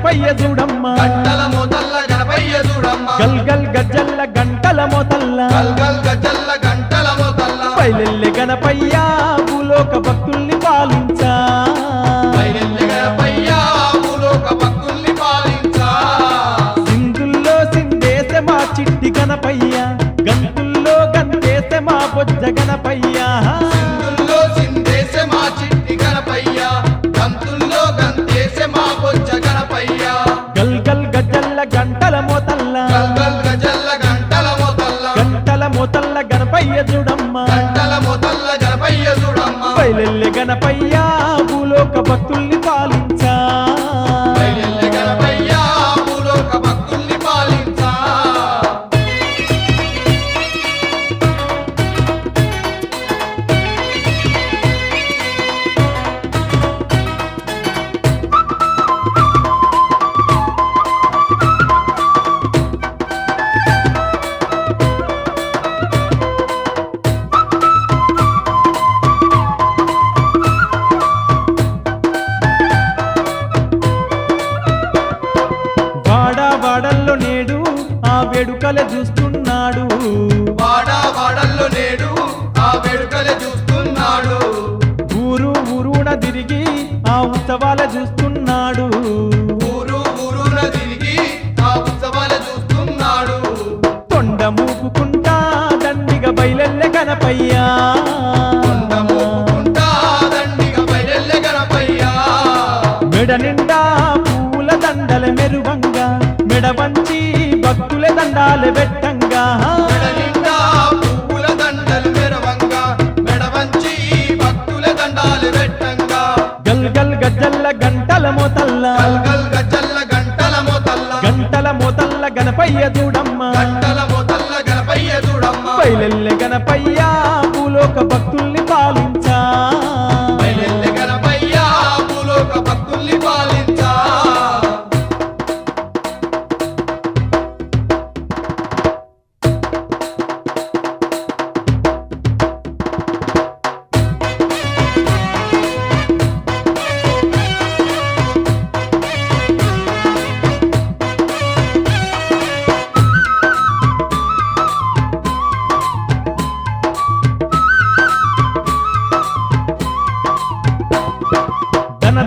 గణపయ్య చూడమ్మ గంటల మోతల్ల గణపయ్య చూడమ్మ గల్ గల్ గజ్జల్ల గంటల మోతల్ల గల్ గల్ గజ్జల్ల గంటల మోతల్ల పైలెల్లె గణపయ్య భూలోక భక్తుల్ని పాలించా పైలెల్లె గణపయ్య భూలోక భక్తుల్ని పాలించా సింధుల్లో సిందేసే మా చిట్టి గణపయ్య గంతుల్లో గంతేసే మా బొజ్జ గణపయ్య సింధుల్లో సిందేసే మా చిట్టి గణపయ్య గంతుల్లో గంతేసే మా బొజ్జ గణపయ్య గల్ గల్ గజ్జల్ల గంటల మోతల్ల గల్ గల్ గజ్జల్ల గంటల మోతల్ల గంటల మోతల్ల గణపయ్య చూడమ్మ గంటల మోతల్ల గణపయ్య చూడమ్మ పైలెల్లె గణపయ్య భూలోక భక్తుల్ని పాలించా పైలెల్లె గణపయ్య భూలోక భక్తుల్ని పాలించా వాడల్లో నేడు ఆ వేడుకలే చూస్తున్నాడు వాడల్లో నేడు ఆ వేడుకలే చూస్తున్నాడు ఊరున తిరిగి ఆ ఉత్సవాలే చూస్తున్నాడు ఊరున తిరిగి ఆ ఉత్సవాలు చూస్తున్నాడు తొండ మూపుకుంటా దండిగా బయలెల్లె గణపయ్యా కొండ మోపుకుంటా దండిగా బయలెల్లె గణపయ్య మెడ నిండా పూల దండల మెరువంగా మెడ వంచి భక్తుల దండాలు పెట్టంగా మెడ నిండా పువ్వుల దండలు మెరవంగా మెడ వంచి భక్తుల దండాలు పెట్టంగా గల్ గల్ గజ్జల్ల గంటల మోతల్ల గల్ గల్ గజ్జల్ల గంటల మోతల్ల గంటల మోతల్ల గణపయ్య చూడమ్మ గంటల మోతల్ల గణపయ్య చూడమ్మ పైలెల్లె గణపయ్య భూలోక భక్తుల్ని పాలించా బయలెల్లె గణపయ్య భూలోక భక్తుల్ని పాలించా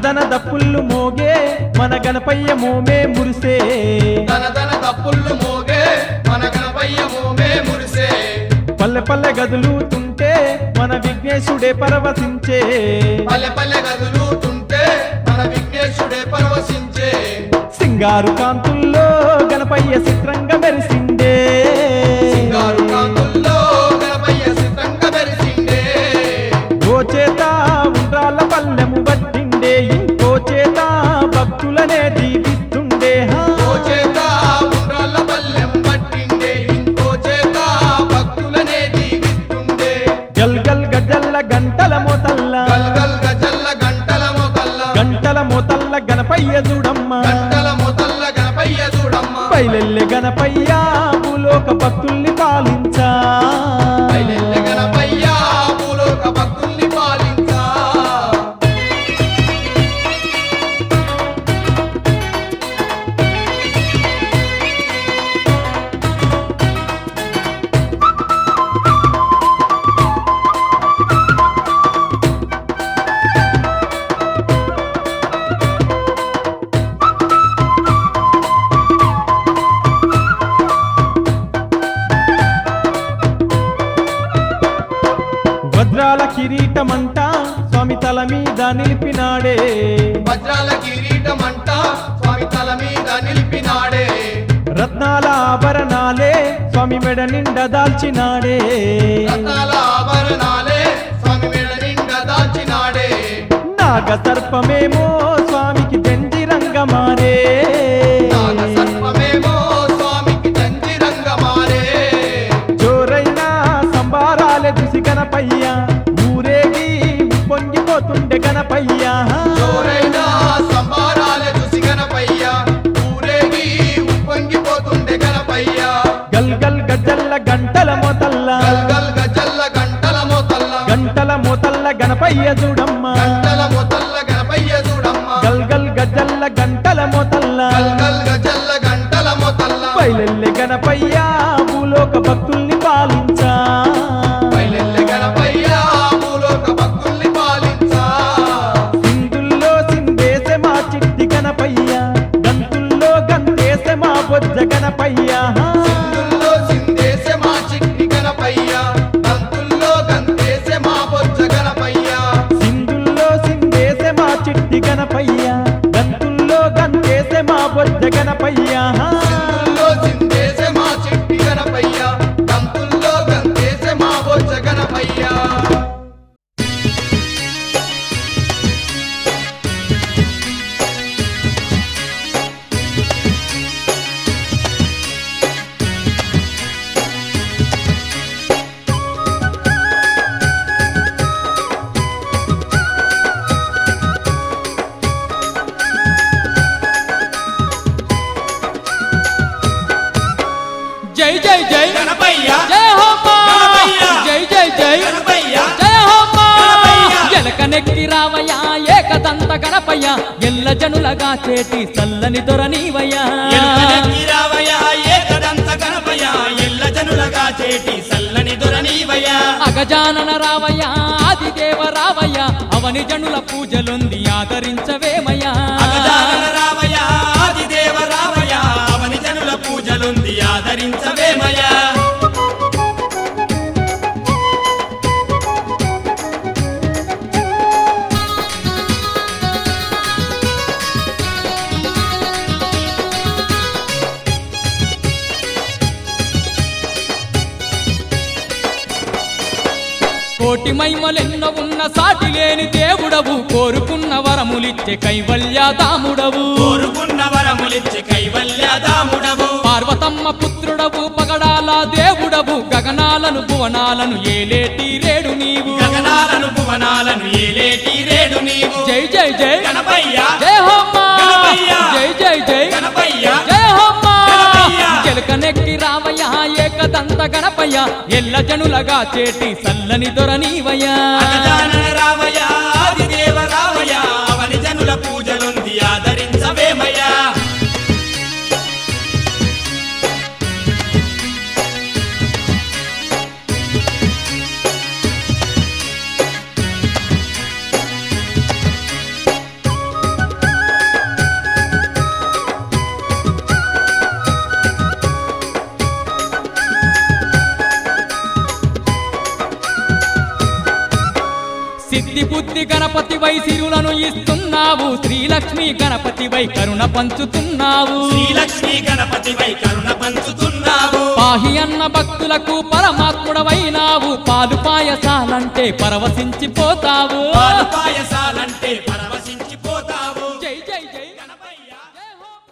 ధన దప్పుళ్ళు మోగే మన గణపయ్య మోమే మురిసే తన తన తప్పుళ్ళు మోగే మన గణపయ్య మోమే మురిసే పల్లె పల్లె గదులుతుంటే మన విఘ్నేశుడే పరవశించే పల్లె పల్లె గదులుతుంటే మన విఘ్నేశుడే పరవశించే సింగారు కాంతుల్లో గణపయ్య చిత్రంగా మెరిసిండే సింగారు కాంతుల్లో గణపయ్య సిద్ధంగా మెరిసిండే ఓ చేత ఉండ్రాళ్ళ పల్లెము పట్టిండే ఇంకో చేత భక్తులనే దీవిస్తుండే ఓ చేత ఉండ్రాళ్ళ పల్లెం పట్టిండే ఇంకో చేత భక్తులనే దీవిస్తుండే గల్ గల్ గజ్జల్ల గంటల మోతల్ల గల్ గల్ గజల్ల గంటల మోతల్ల గంటల మోతల్ల గణపయ్య చూడమ్మ గంటల మోతల్ల గణపయ్య చూడమ్మ పైలెల్లె గణపయ్య భూలోక భక్తుల్ని పాలించా పైలెల్లె గణపయ్య భూలోక భక్తుల్ని పాలించా వజ్రాల కిరీటమంట స్వామి తల మీద నిలిపినాడే వజ్రాల కిరీటమంట స్వామి తల మీద నిలిపినాడే రత్నాల ఆభరణాలే స్వామి మెడ నిండా దాల్చినాడే రత్నాల ఆభరణాలే స్వామి మెడ నిండా దాచినాడే నాగ సర్పమేమో స్వామికి జంజిరంగా మారే నాగ సర్పమేమో స్వామికి జంజిరంగా మారే జోరైన సంబారాలే చూసి గణపయ్య ఊరేగి పొంగిపోతుండే గణపయ్య జోరైన సంబారాలే చూసి గణపయ్య ఊరేగి ఉప్పొంగిపోతుండే గణపయ్య గల్ గల్ గజ్జల్ల గంటల మోతల్ల గల్ గల్ గజల్ల గంటల మోతల్ల గంటల మోతల్ల గణపయ్య చూడమ్మ గంటల మోతల్ల గణపయ్య చూడమ్మ గల్ గల్ గజ్జల్ల గంటల మోతల్ల గల్ గల్ గజల్ల గంటల మొతల్ల బయలెల్లె గణపయ్య భూలోక భక్తుల్ని పాలించా బయలెల్లె గణపయ్య భూలోక భక్తుల్ని పాలించా సింధుల్లో సిందేసే మా చిట్టి గణపయ్య గంతుల్లో గంతేసే మా బొజ్జ గణపయ్య సింధుల్లో సిందేసే మా చిట్టి గణపయ్య గంతుల్లో గంతేసే మా బొజ్జ గణపయ్య సింధుల్లో సిందేసే మా చిట్టి గణపయ్య గంతుల్లో గంతేసే మా బొజ్జ గణపయ్య సింధుల్లో సిందేసే మా చిట్టి గణపయ్య గంతుల్లో గంతేసే మా బొజ్జ గణపయ్య జై జై జై గణపయ్య జయ హోమ గణపయ్య జై జై జై గణపయ్య జయ హోమ గణపయ్య ఎలకనెక్కి రావయ్య ఏకదంత గణపయ్య ఎల్ల జనులగా చేటి చల్లని దొరనీవయ్య ఎలుకనెక్కి రావయ్య ఏకదంత గణపయ్య ఎల్ల జనులగా చేటి సల్లని దొరనీవయ్య అగజానన రావయ్య ఆదిదేవ రావయ్య అవని జనుల పూజలొంది ఆదరించవేమయ్య అగజానన రావయ్య ఆదిదేవ రావయ్య అవని జనుల పూజలుంది ఆదరించవేమయ్య కోటి మహిమలెన్నో ఉన్న సాటి లేని దేవుడవు కోరుకున్న వరములిచ్చే కైవల్యాదాముడవు కోరుకున్న వరములిచ్చి కైవల్యదాముడవు పార్వతమ్మ పుత్రుడవు పగడాల దేవుడవు గగనాలను భువనాలను ఏలేటి రేడు నీవు గగనాలను భువనాలను ఏలేటి రేడు నీవు జై జై జై గణపయ్య జయ హోమ గణపయ్య జై జై జై గణపయ్య జయ హోమ గణపయ్య జలకనెక్కి రావయ్య ఏకదంత గణపయ్య ఎల్ల జనులగా చేటి సల్లని దొరనీవయ్య అగజానన రావయ్య ఆదిదేవ రావయ్య అవని జనుల పూజలుంది ఆదరించవేమయ్య సిద్ధి బుద్ధి గణపతి వై సిరులను ఇస్తున్నావు శ్రీలక్ష్మి గణపతి వై కరుణ పంచుతున్నావు శ్రీలక్ష్మి గణపతివై కరుణ పంచుతున్నావు పాహి అన్న భక్తులకు పరమాత్ముడవైనావు పాలు పాయసాలంటే పరవశించిపోతావు పాలు పాయసాలంటే పరవశించిపోతావు జై జై జై గణపయ్య జై హోమ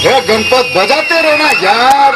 गणपत बजाते रहना यार।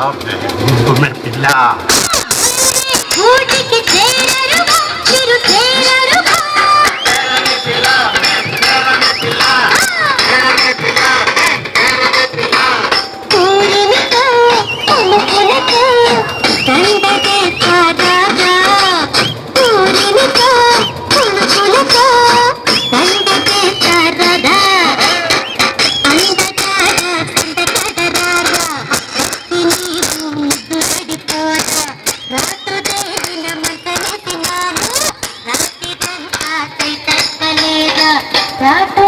గుమ్మె పిల్ల ఊటికి చేరరుగా చిరు చేరరుగా పూరినితో పులుపులతో దండగే కాదాగా పూరినితో పులుపులతో దండగే కాదాగా అందగారా అందగదరారా నీకు ముద్దు పడిపోరా రాతు దేవిన మంటలేసినాము రాత్రిదంతా సైతక్కలేదా రాతు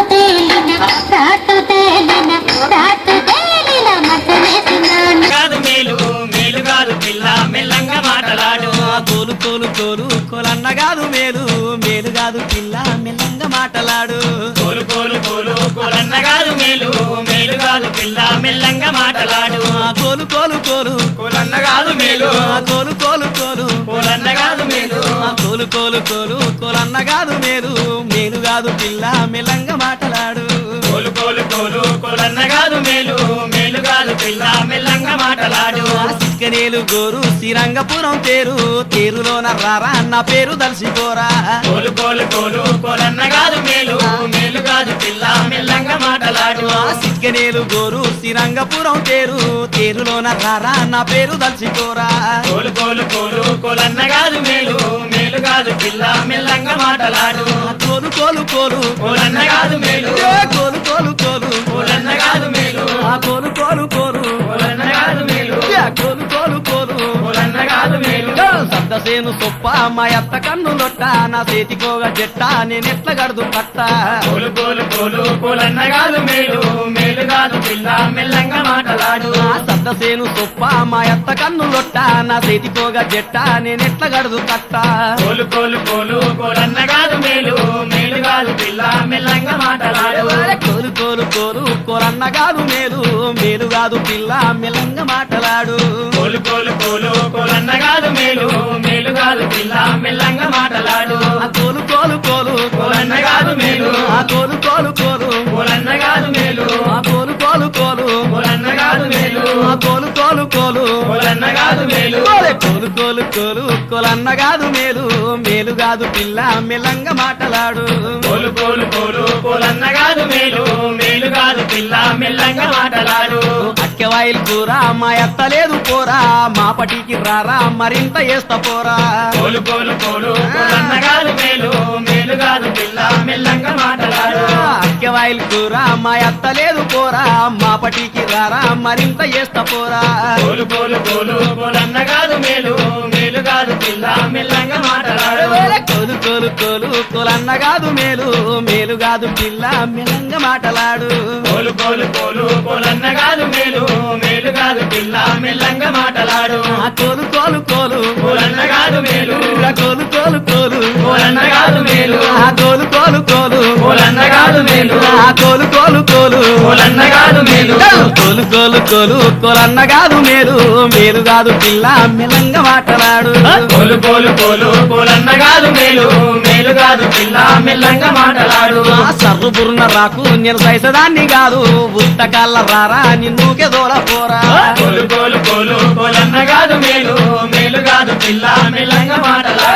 తేలిన మంటలేసినాను కాదు మేలు మేలు కాదు పిల్ల మెల్లంగా మాటలాడు కోలు కోలు కోలు కోలన్న కాదు మేలు మేలు కాదు పిల్ల మెల్లంగా మాటలాడు కోలు కోలు కోలు కోలన్న కాదు మేలు మేలు కాదు పిల్ల మెల్లంగా మాటలాడు కోలు కోలు కోలు కోలన్న కాదు మేలు కోలు కోలు కోలు కోలన్న కాదు మేలు కోలు కోలు కోలు కోలన్న కాదు మేలు మేలు కాదు పిల్ల మెల్లంగా మాటలాడు కోలు కోలు కోలు కోలన్న కాదు మేలు మేలు కాదు పిల్ల మెల్లంగా మాటలాడు సిక్కనేలు గోరు శ్రీరంగపురం తేరు తేరులోన రారా నా పేరు దర్శిపోరా కోలు కోలు కోలు కోలన్న కాదు మేలు మేలు కాదు పిల్ల మెల్లంగా మాటలాడు సిక్కనేలు గోరు శ్రీరంగపురం తేరు తేరులోన రారా నా పేరు దర్శిపోరా కోలు కోలు కోలు కోలన్న కాదు మేలు మేలు కాదు పిల్ల మెల్లంగా మాటలాడు కోలు కోలు కోలు కోలన్న కాదు మేలు కోలు కోలు కోలు కోలన్న కాదు మేలు కోలు కోలు కోలు కోలన్న కాదు మేలు కోలు కోలు కోలు కోలన్న కాదు మేలు సద్దసేను సొప్ప మా అత్త కన్నులొట్ట నా చేతికోగ జట్ట నేనెట్ల గడుదు పట్ట కోలు కోలు కోలు కోలన్న కాదు మేలు మేలు కాదు పిల్ల మెల్లంగా మాటలాడు సద్దసేను సొప్ప మా అత్త కన్నులొట్ట నా చేతికోగ జట్ట నేనెట్ల గడుదు పట్ట కోలు కోలు కోలు కోలన్న కాదు మేలు మేలు కాదు పిల్ల మెల్లంగా మాటలాడు కోలు కోలు కోలు కోరన్న కాదు మేలు మేలు కాదు పిల్ల మెల్లంగా మాటలాడు కోలు కోలు కోలు కోలన్న కాదు మేలు మేలు కాదు పిల్ల మెల్లంగా మాటలాడు కోలు కోలు కోలు కోలన్న కాదు మేలు కోలు కోలు కోలు కోలన్న కాదు మేలు కోలు కోలు కోలు కోలన్న కాదు మేలు కోలు కోలు కోలు కోలన్న కాదు మేలు కోలు కోలు కోలు కోలన్న కాదు మేలు మేలు కాదు పిల్ల మెల్లంగా మాటలాడు కోలు కోలు కోలు కోలన్న కాదు మేలు మేలు కాదు పిల్ల మెల్లంగా మాటలాడు అక్కెవాయిల్ కూర మా ఎత్త లేదు పోరా మా పటికి రారా మరింత వేస్తా పోరా కోలు కోలు కోలు కోలన్న కాదు మేలు మేలు కాదు పిల్ల మెల్లంగా మాటలాడు అక్కెవాయిల్ కూర మా ఎత్త లేదు పోరా మా పటికి రారా మరింత వేస్తా పోరా కోలు కోలు కోలు కోలన్న కాదు మేలు మేలు కాదు పిల్ల మెల్లంగా మాటలాడు కోలు కోలు కోలు కోలన్న కాదు మేలు మేలు కాదు పిల్ల మెల్లంగా మాటలాడు కోలు కోలు కోలు కోలన్న కాదు మేలు మేలు కాదు పిల్ల మెల్లంగా మాటలాడు కోలు కోలు కోలు కోలన్న కాదు మేలు కోలు కోలు కోలు కోలన్న కాదు మేలు కోలు కోలు కోలు కోలన్న కాదు మేలు కోలు కోలు కోలు కోలన్న కాదు మేలు కోలు కోలు కోలు కోలన్న కాదు మేలు మేలు కాదు పిల్ల మెల్లంగా మాటలాడు కోలు కోలు కోలు కోలన్న కాదు మేలు మేలు కాదు పిల్ల మెల్లంగా మాటలాడు సర్రు బుర్న రాకు నేను సైసదాన్ని కాదు ఉత్తకాళ్ళ రారా నిన్నుకే దోల పోరా కోలు కోలు కోలు కోలన్న కాదు మేలు మేలు కాదు పిల్ల మెల్లంగా మాటలాడు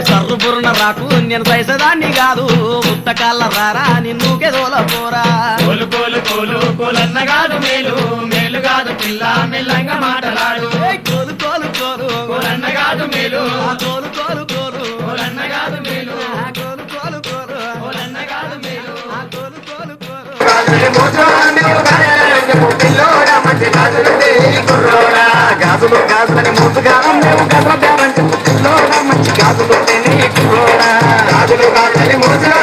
సర్రు బుర్న రాకు నేను సైసదాన్ని కాదు ఉత్తకాళ్ళ రారా నిన్నుకే దోల పోరా కోలు కోలు కోలు కోలన్న కాదు మేలు మేలు కాదు పిల్ల మెల్లంగా మాటలాడు కోలు కోలు కోలు కోలన్న కాదు మేలు కోలు కోలు కోలు కోలన్న కాదు మేలు కోలు కోలు కోలు కోలన్న కాదు మేలు కోలు కోలు కోలు గాజులు గాజులని మూసుగా మేము గజ మంచి గాజులు గాజులు గాజులని మూసుగా